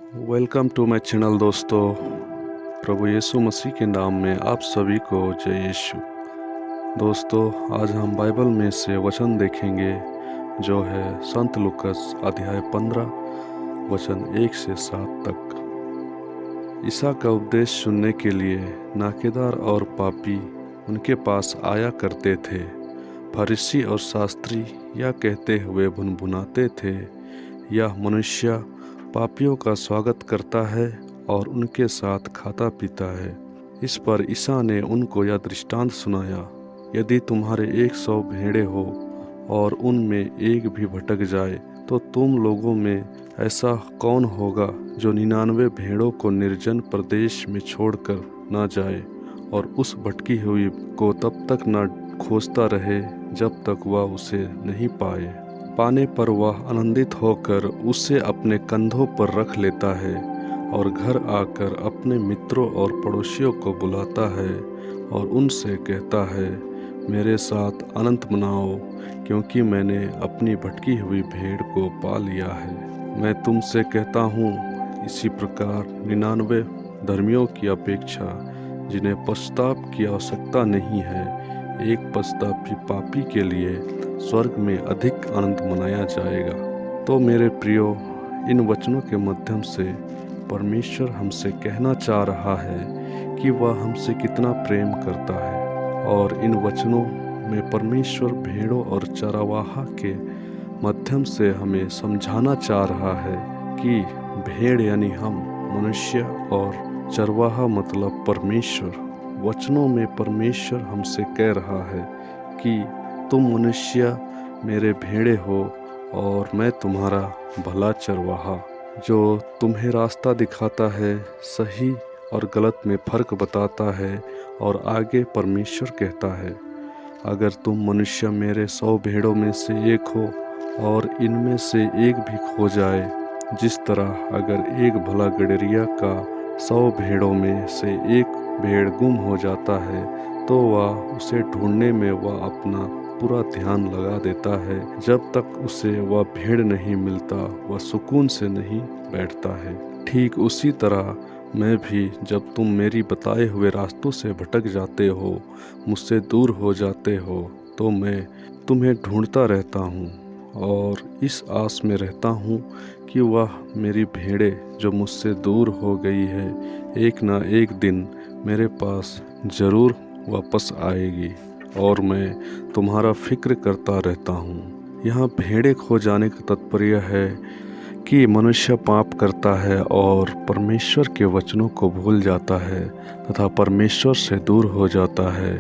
Welcome to my channel दोस्तों। प्रभु यीशु मसीह के नाम में आप सभी को जय यीशु। दोस्तों, आज हम बाइबल में से वचन देखेंगे जो है संत लूकास अध्याय 15 वचन 1 से 7 तक। ईसा का उपदेश सुनने के लिए नाकेदार और पापी उनके पास आया करते थे। फरीसी और शास्त्री यह कहते हुए भुनभुनाते थे, यह मनुष्य पापियों का स्वागत करता है और उनके साथ खाता पीता है। इस पर ईसा ने उनको यह दृष्टांत सुनाया, यदि तुम्हारे 100 भेड़ें हो और उनमें एक भी भटक जाए तो तुम लोगों में ऐसा कौन होगा जो 99 भेड़ों को निर्जन प्रदेश में छोड़कर न जाए और उस भटकी हुई को तब तक न खोजता रहे जब तक वह उसे नहीं पाए। पाने पर वह आनंदित होकर उसे अपने कंधों पर रख लेता है और घर आकर अपने मित्रों और पड़ोसियों को बुलाता है और उनसे कहता है, मेरे साथ आनंद मनाओ, क्योंकि मैंने अपनी भटकी हुई भेड़ को पा लिया है। मैं तुमसे कहता हूँ, इसी प्रकार 99 धर्मियों की अपेक्षा जिन्हें पश्चाताप की आवश्यकता नहीं है, एक पश्चातापी पापी के लिए स्वर्ग में अधिक आनंद मनाया जाएगा। तो मेरे प्रियो, इन वचनों के माध्यम से परमेश्वर हमसे कहना चाह रहा है कि वह हमसे कितना प्रेम करता है। और इन वचनों में परमेश्वर भेड़ों और चरवाहा के माध्यम से हमें समझाना चाह रहा है कि भेड़ यानी हम मनुष्य और चरवाहा मतलब परमेश्वर। वचनों में परमेश्वर हमसे कह रहा है कि तुम मनुष्य मेरे भेड़े हो और मैं तुम्हारा भला चरवाहा, जो तुम्हें रास्ता दिखाता है, सही और गलत में फ़र्क बताता है। और आगे परमेश्वर कहता है, अगर तुम मनुष्य मेरे 100 भेड़ों में से एक हो और इनमें से एक भी खो जाए, जिस तरह अगर एक भला गडरिया का 100 भेड़ों में से एक भेड़ गुम हो जाता है तो वह उसे ढूंढने में वह अपना पूरा ध्यान लगा देता है। जब तक उसे वह भेड़ नहीं मिलता वह सुकून से नहीं बैठता है। ठीक उसी तरह मैं भी, जब तुम मेरी बताए हुए रास्तों से भटक जाते हो, मुझसे दूर हो जाते हो, तो मैं तुम्हें ढूंढता रहता हूँ और इस आस में रहता हूँ कि वह मेरी भेड़ें जो मुझसे दूर हो गई है, एक ना एक दिन मेरे पास ज़रूर वापस आएगी और मैं तुम्हारा फिक्र करता रहता हूँ। यहाँ भेड़ें खो जाने का तात्पर्य है कि मनुष्य पाप करता है और परमेश्वर के वचनों को भूल जाता है तथा परमेश्वर से दूर हो जाता है।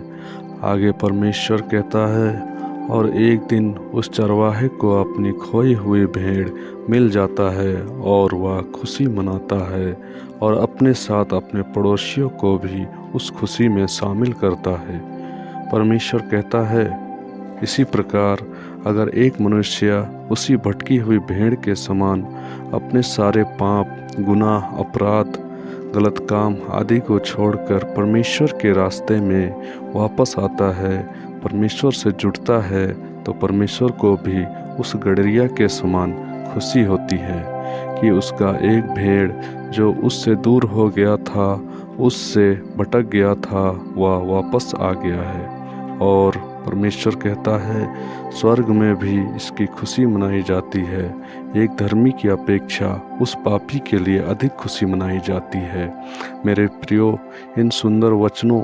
आगे परमेश्वर कहता है, और एक दिन उस चरवाहे को अपनी खोई हुई भेड़ मिल जाता है और वह खुशी मनाता है और अपने साथ अपने पड़ोसियों को भी उस खुशी में शामिल करता है। परमेश्वर कहता है, इसी प्रकार अगर एक मनुष्य उसी भटकी हुई भेड़ के समान अपने सारे पाप, गुनाह, अपराध, गलत काम आदि को छोड़कर परमेश्वर के रास्ते में वापस आता है, परमेश्वर से जुड़ता है, तो परमेश्वर को भी उस गडरिया के समान खुशी होती है कि उसका एक भेड़ जो उससे दूर हो गया था, उससे भटक गया था, वह वापस आ गया है। और परमेश्वर कहता है, स्वर्ग में भी इसकी खुशी मनाई जाती है। एक धर्मी की अपेक्षा उस पापी के लिए अधिक खुशी मनाई जाती है। मेरे प्रियो, इन सुंदर वचनों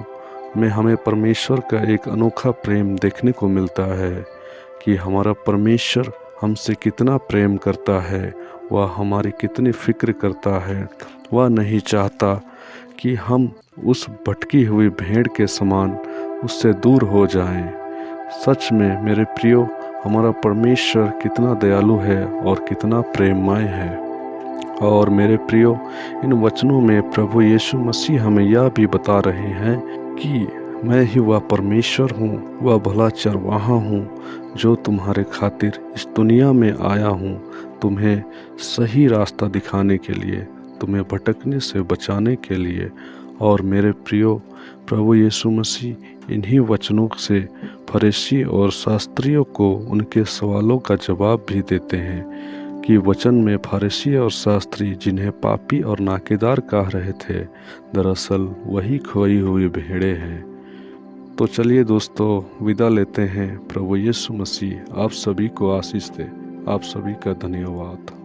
में हमें परमेश्वर का एक अनोखा प्रेम देखने को मिलता है कि हमारा परमेश्वर हमसे कितना प्रेम करता है, वह हमारी कितनी फिक्र करता है। वह नहीं चाहता कि हम उस भटकी हुई भेड़ के समान उससे दूर हो जाएं। सच में मेरे प्रियो, हमारा परमेश्वर कितना दयालु है और कितना प्रेममय है। और मेरे प्रियो, इन वचनों में प्रभु यीशु मसीह हमें यह भी बता रहे हैं कि मैं ही वह परमेश्वर हूँ, वह भला चरवाहा हूँ, जो तुम्हारे खातिर इस दुनिया में आया हूँ, तुम्हें सही रास्ता दिखाने के लिए, तुम्हें भटकने से बचाने के लिए। और मेरे प्रियो, प्रभु यीशु मसीह इन्हीं वचनों से फरीसी और शास्त्रियों को उनके सवालों का जवाब भी देते हैं कि वचन में फरीसी और शास्त्री जिन्हें पापी और नाकेदार कह रहे थे, दरअसल वही खोई हुई भेड़ें हैं। तो चलिए दोस्तों, विदा लेते हैं। प्रभु यीशु मसीह आप सभी को आशीष दे। आप सभी का धन्यवाद।